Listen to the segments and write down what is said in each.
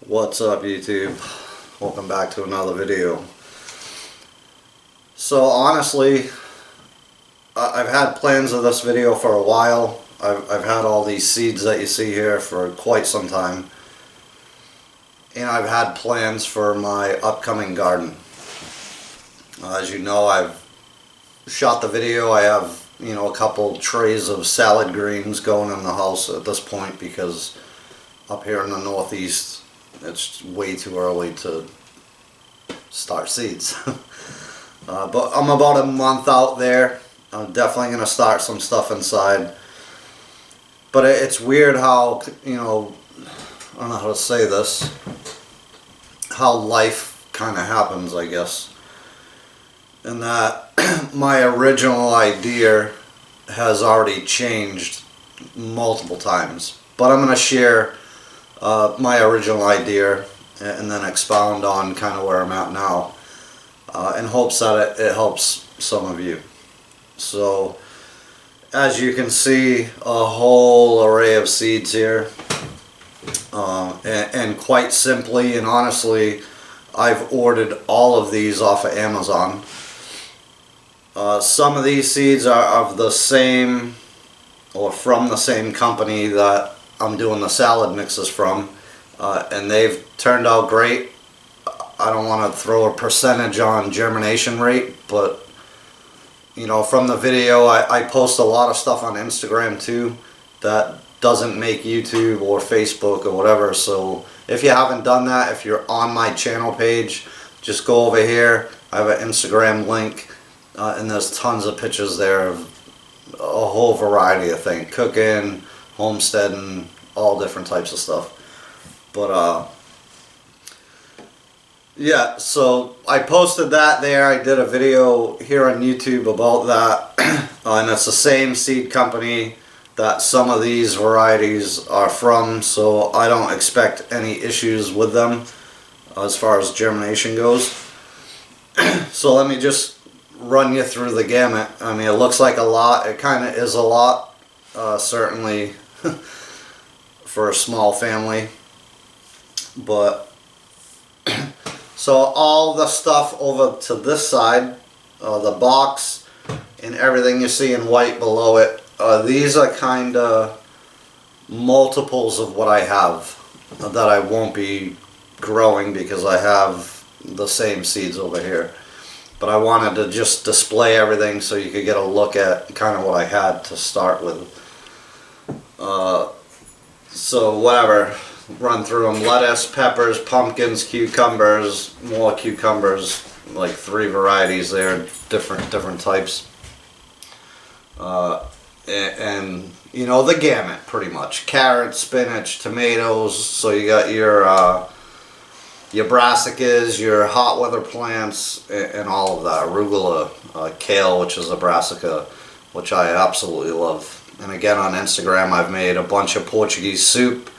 What's up, YouTube? Welcome back to another video. So honestly, I've had plans of this video for a while. I've had all these seeds that you see here for quite some time. And I've had plans for my upcoming garden. As you know, I've shot the video. I have, a couple trays of salad greens going in the house at this point because up here in the Northeast, it's way too early to start seeds. But I'm about a month out there. I'm definitely going to start some stuff inside. But it's weird how, I don't know how to say this, how life kind of happens, I guess. And that my original idea has already changed multiple times. But I'm going to share my original idea and then expound on kind of where I'm at now in hopes that it helps some of you. So as you can see, a whole array of seeds here, and quite simply and honestly, I've ordered all of these off of Amazon. Some of these seeds are of the same or from the same company that I'm doing the salad mixes from, and they've turned out great. I don't want to throw a percentage on germination rate, but from the video, I post a lot of stuff on Instagram too that doesn't make YouTube or Facebook or whatever. So if you haven't done that, if you're on my channel page, just go over here. I have an Instagram link, and there's tons of pictures there of a whole variety of things: cooking, homesteading, all different types of stuff. But yeah, so I posted that there. I did a video here on YouTube about that, and it's the same seed company that some of these varieties are from, so I don't expect any issues with them as far as germination goes. So let me just run you through the gamut. I mean, it looks like a lot. It kind of is a lot, certainly for a small family. But so all the stuff over to this side, the box and everything you see in white below it, these are kind of multiples of what I have that I won't be growing because I have the same seeds over here. But I wanted to just display everything so you could get a look at kind of what I had to start with. So whatever, run through them: lettuce, peppers, pumpkins, cucumbers, more cucumbers, like 3 varieties there, different types. And the gamut pretty much: carrots, spinach, tomatoes. So you got your brassicas, your hot weather plants, and all of that. Arugula, kale, which is a brassica, which I absolutely love. And again, on Instagram, I've made a bunch of Portuguese soup,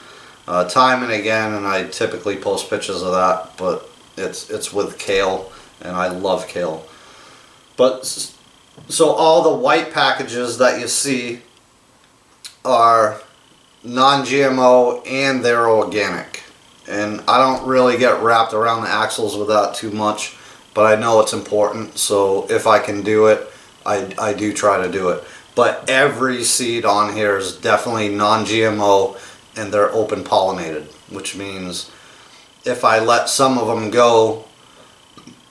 time and again, and I typically post pictures of that. But it's with kale, and I love kale. But so all the white packages that you see are non-GMO and they're organic. And I don't really get wrapped around the axles with that too much, but I know it's important, so if I can do it, I do try to do it. But every seed on here is definitely non-GMO, and they're open pollinated, which means if I let some of them go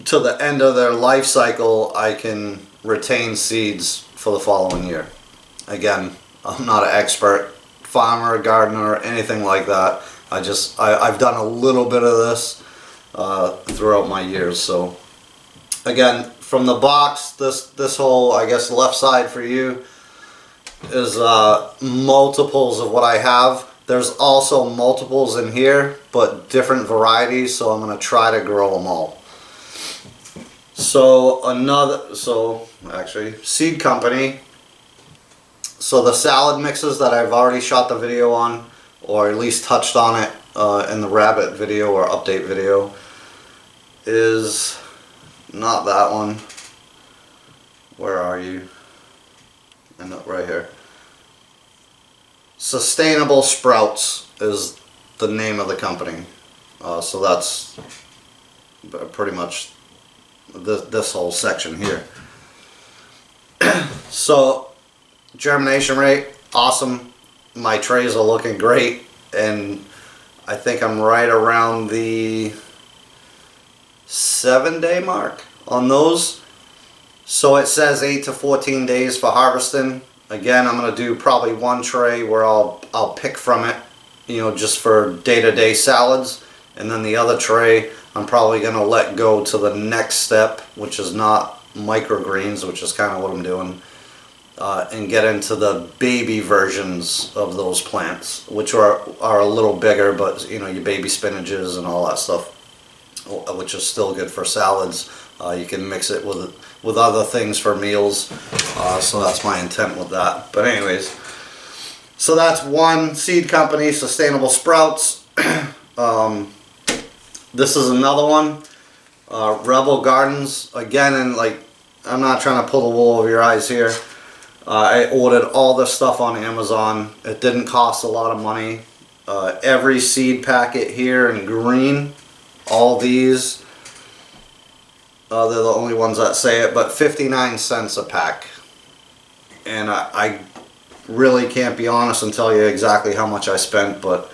to the end of their life cycle, I can retain seeds for the following year. Again, I'm not an expert farmer, gardener, anything like that. I've done a little bit of this throughout my years. So again, from the box, this whole, I guess, left side for you is multiples of what I have. There's also multiples in here, but different varieties, so I'm going to try to grow them all. So actually, seed company. So the salad mixes that I've already shot the video on, or at least touched on it in the rabbit video or update video, is not that one. Where are you? And right here. Sustainable Sprouts is the name of the company. So that's pretty much this whole section here. So germination rate, awesome. My trays are looking great, and I think I'm right around the 7-day mark on those. So it says 8 to 14 days for harvesting. Again, I'm going to do probably one tray where I'll pick from it, you know, just for day-to-day salads, and then the other tray I'm probably going to let go to the next step, which is not microgreens, which is kind of what I'm doing, and get into the baby versions of those plants, which are a little bigger, but you know, your baby spinaches and all that stuff, which is still good for salads. You can mix it with other things for meals, so that's my intent with that. But anyways, so that's one seed company, Sustainable Sprouts. This is another one, Rebel Gardens. Again, and like, I'm not trying to pull the wool over your eyes here. I ordered all this stuff on Amazon. It didn't cost a lot of money. Every seed packet here in green, all these, they're the only ones that say it, but 59 cents a pack. And I really can't be honest and tell you exactly how much I spent, but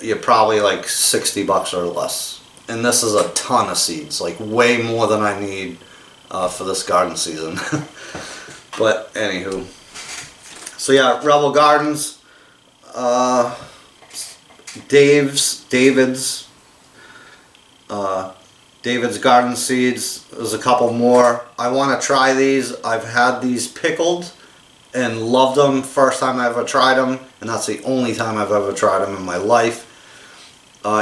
you're probably like 60 bucks or less. And this is a ton of seeds, like way more than I need for this garden season. But anywho, so yeah, Rebel Gardens, David's Garden Seeds. There's a couple more. I want to try these. I've had these pickled and loved them first time I ever tried them, and that's the only time I've ever tried them in my life.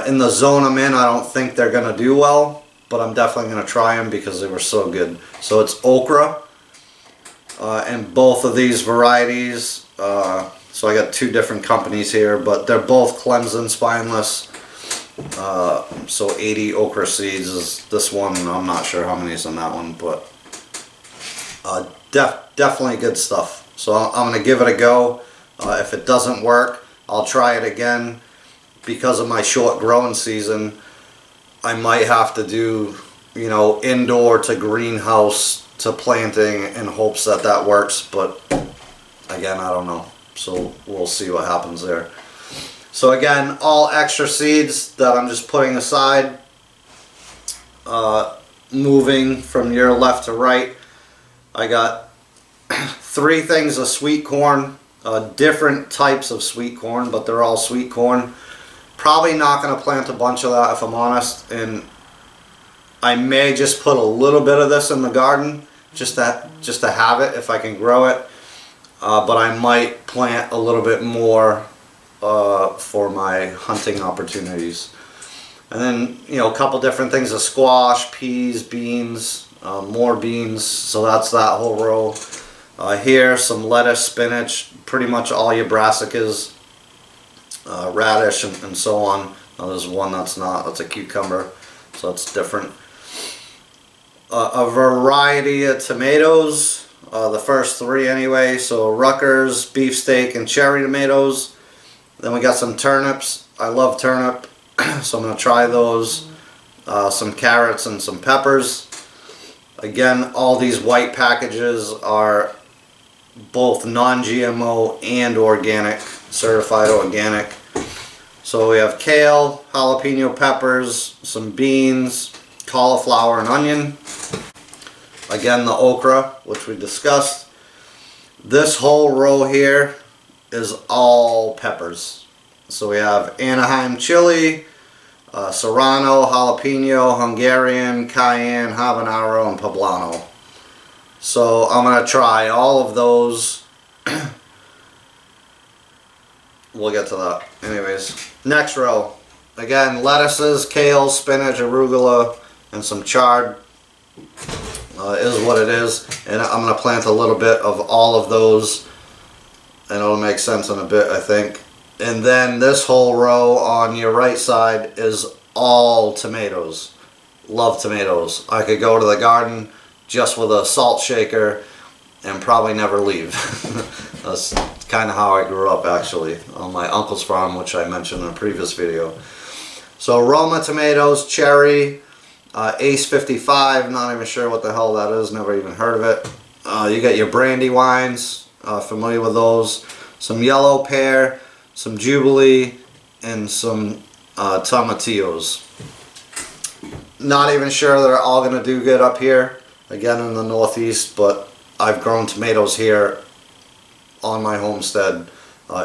In the zone I'm in, I don't think they're going to do well, but I'm definitely going to try them because they were so good. So it's okra, and both of these varieties, so I got two different companies here, but they're both Clemson spineless. So 80 okra seeds is this one. I'm not sure how many is in that one, but definitely good stuff. So I'm going to give it a go. If it doesn't work, I'll try it again. Because of my short growing season, I might have to do, you know, indoor to greenhouse to planting in hopes that that works. But again, I don't know. So we'll see what happens there. So again, all extra seeds that I'm just putting aside, moving from your left to right. I got 3 things of sweet corn, different types of sweet corn, but they're all sweet corn. Probably not going to plant a bunch of that if I'm honest, and I may just put a little bit of this in the garden just to have it if I can grow it, but I might plant a little bit more for my hunting opportunities. And then, you know, a couple different things of squash, peas, beans, more beans, so that's that whole row. Here, some lettuce, spinach, pretty much all your brassicas, radish, and so on. There's one that's a cucumber, so it's different. A variety of tomatoes, the first 3 anyway, so Rutgers, beefsteak, and cherry tomatoes. Then we got some turnips. I love turnip, so I'm going to try those. Some carrots and some peppers. Again, all these white packages are both non-GMO and organic, certified organic. So we have kale, jalapeno peppers, some beans, cauliflower, and onion. Again, the okra, which we discussed. This whole row here is all peppers. So we have Anaheim chili, serrano, jalapeno, Hungarian, cayenne, habanero, and poblano. So I'm going to try all of those. We'll get to that. Anyways, next row. Again, lettuces, kale, spinach, arugula, and some chard. Is what it is. And I'm going to plant a little bit of all of those. And it'll make sense in a bit, I think. And then this whole row on your right side is all tomatoes. Love tomatoes. I could go to the garden just with a salt shaker and probably never leave. That's kind of how I grew up, actually, on my uncle's farm, which I mentioned in a previous video. So Roma tomatoes, cherry, Ace 55, not even sure what the hell that is, never even heard of it. You got your brandy wines, familiar with those. Some yellow pear, some Jubilee, and some tomatillos. Not even sure they're all going to do good up here, again in the Northeast, but I've grown tomatoes here on my homestead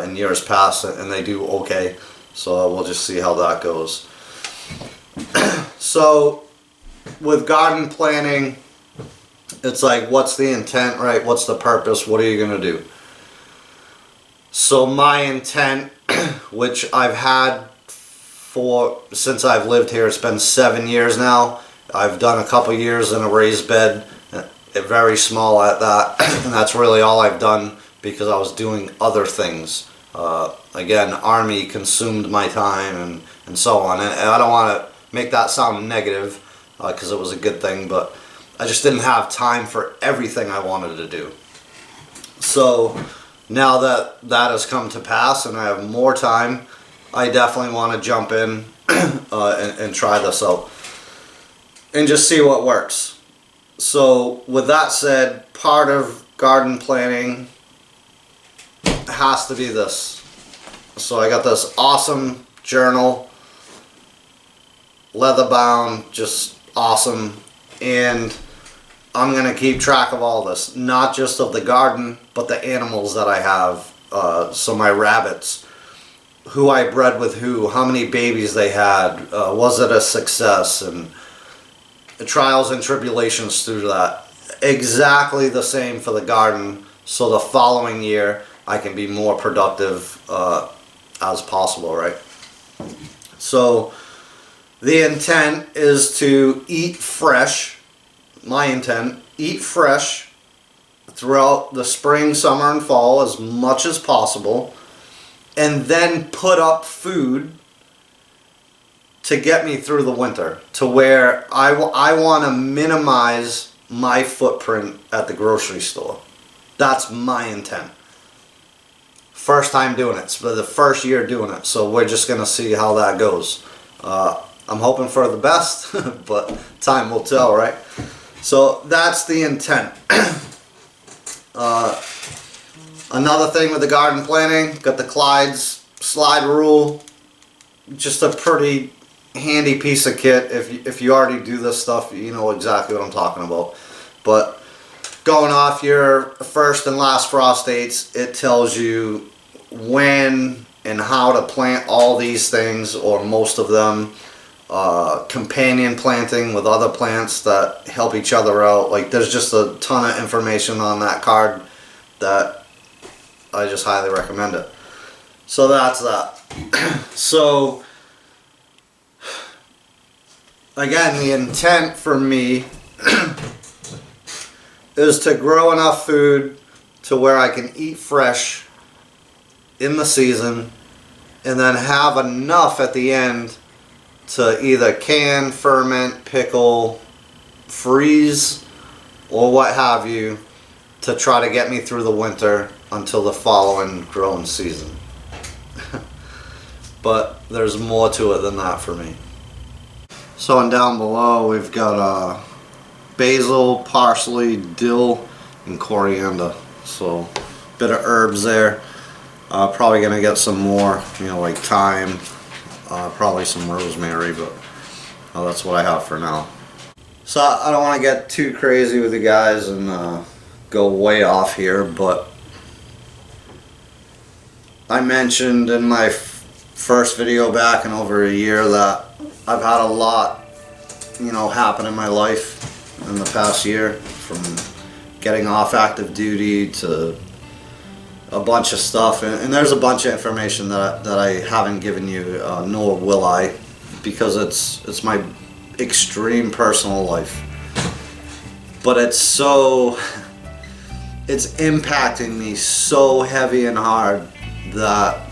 in years past, and they do okay. So we'll just see how that goes. So with garden planning, it's like, what's the intent, right? What's the purpose? What are you going to do? So my intent, which I've had since I've lived here, it's been 7 years now. I've done a couple years in a raised bed, very small at that, and that's really all I've done because I was doing other things. Again, Army consumed my time and so on, and I don't want to make that sound negative because it was a good thing, but I just didn't have time for everything I wanted to do. So now that that has come to pass and I have more time, I definitely want to jump in and try this out and just see what works. So with that said, part of garden planning has to be this. So I got this awesome journal, leather bound, just awesome, and I'm going to keep track of all this, not just of the garden, but the animals that I have. So my rabbits, who I bred with who, how many babies they had, was it a success, and the trials and tribulations through that. Exactly the same for the garden, so the following year I can be more productive as possible, right? So the intent is to eat fresh. My intent, eat fresh throughout the spring, summer, and fall as much as possible, and then put up food to get me through the winter, to where I want to minimize my footprint at the grocery store. That's my intent. First time doing it, it's the first year doing it, so we're just going to see how that goes. I'm hoping for the best, but time will tell, right? So that's the intent. Another thing with the garden planning, got the Clyde's slide rule. Just a pretty handy piece of kit. If you already do this stuff, you know exactly what I'm talking about. But going off your first and last frost dates, it tells you when and how to plant all these things, or most of them. Companion planting with other plants that help each other out. Like, there's just a ton of information on that card that I just highly recommend it. So that's that. So again, the intent for me is to grow enough food to where I can eat fresh in the season, and then have enough at the end to either can, ferment, pickle, freeze, or what have you, to try to get me through the winter until the following growing season. But there's more to it than that for me. So, and down below we've got basil, parsley, dill, and coriander. So a bit of herbs there. Probably gonna get some more, like thyme. Probably some rosemary, but that's what I have for now. So I don't want to get too crazy with you guys and go way off here, but I mentioned in my first video back in over a year that I've had a lot, happen in my life in the past year, from getting off active duty to a bunch of stuff, and there's a bunch of information that I haven't given you, nor will I, because it's my extreme personal life. But it's impacting me so heavy and hard that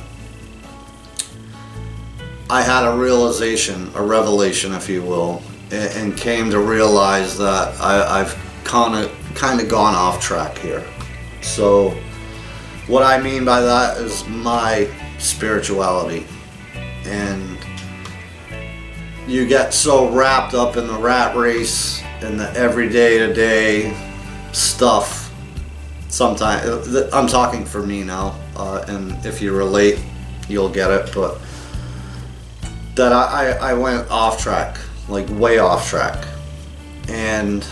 I had a realization, a revelation, if you will, and came to realize that I've kind of gone off track here. So what I mean by that is my spirituality, and you get so wrapped up in the rat race and the everyday to day stuff. Sometimes, I'm talking for me now, and if you relate, you'll get it, but that I went off track, like way off track. And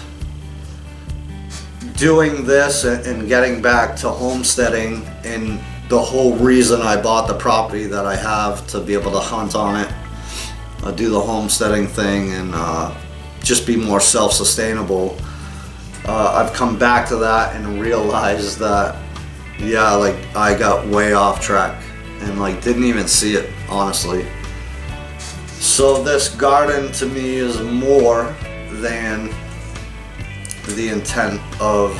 doing this and getting back to homesteading, and the whole reason I bought the property that I have to be able to hunt on it, do the homesteading thing, and just be more self-sustainable. I've come back to that and realized that, yeah, like I got way off track and like didn't even see it, honestly. So this garden to me is more than the intent of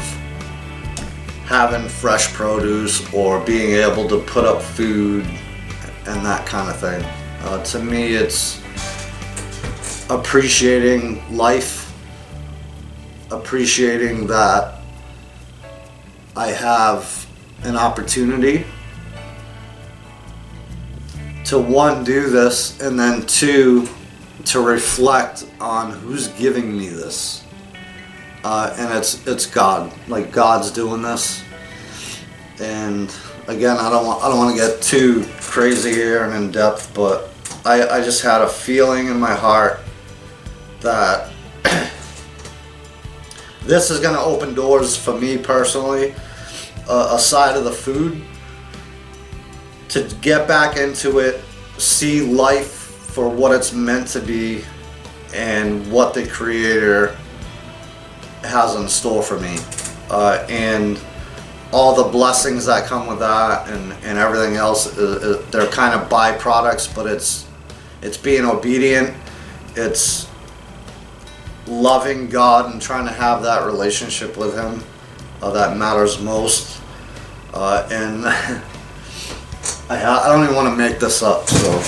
having fresh produce or being able to put up food and that kind of thing. To me, it's appreciating life, appreciating that I have an opportunity to, one, do this, and then two, to reflect on who's giving me this. And it's God. Like, God's doing this. And again, I don't want to get too crazy here and in depth, but I just had a feeling in my heart that this is going to open doors for me personally, aside of the food, to get back into it, see life for what it's meant to be and what the Creator has in store for me, and all the blessings that come with that, and everything else. They're kind of byproducts, but it's being obedient, it's loving God and trying to have that relationship with Him that matters most. And I don't even want to make this up, so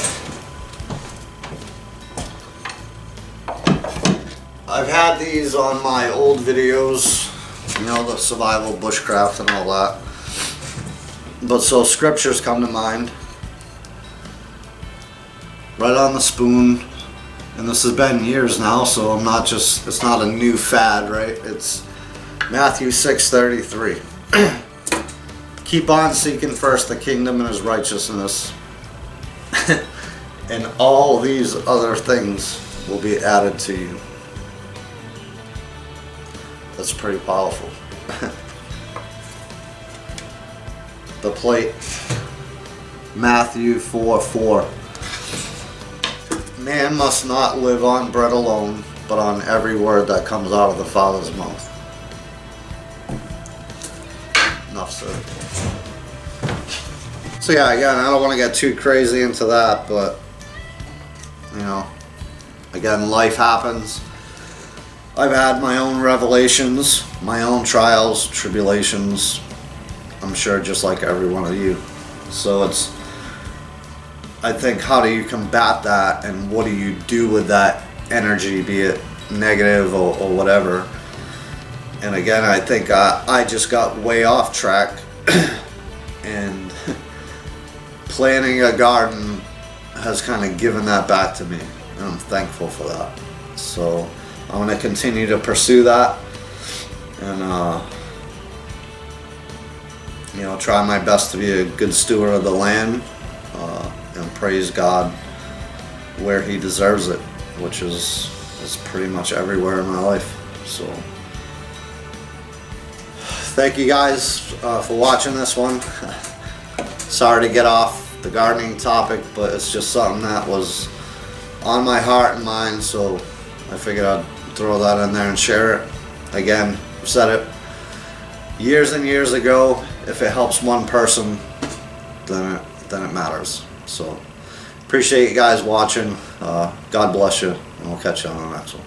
I've had these on my old videos, you know, the survival, bushcraft and all that. But so scriptures come to mind. Right on the spoon. And this has been years now, so I'm not just, it's not a new fad, right? It's Matthew 6:33. Keep on seeking first the kingdom and His righteousness, and all these other things will be added to you. That's pretty powerful. The plate, Matthew 4:4. Man must not live on bread alone, but on every word that comes out of the Father's mouth. Enough said. So yeah, again, I don't want to get too crazy into that, but you know, again, life happens. I've had my own revelations, my own trials, tribulations, I'm sure just like every one of you. So it's, I think, how do you combat that, and what do you do with that energy, be it negative or whatever. And again, I think I just got way off track, and planting a garden has kind of given that back to me, and I'm thankful for that. So I'm going to continue to pursue that, and you know, try my best to be a good steward of the land, and praise God where He deserves it, which is pretty much everywhere in my life. So thank you guys for watching this one. Sorry to get off the gardening topic, but it's just something that was on my heart and mind, so I figured I'd throw that in there and share it. Again, I've said it years and years ago, if it helps one person, then it matters. So appreciate you guys watching. God bless you, and we'll catch you on the next one.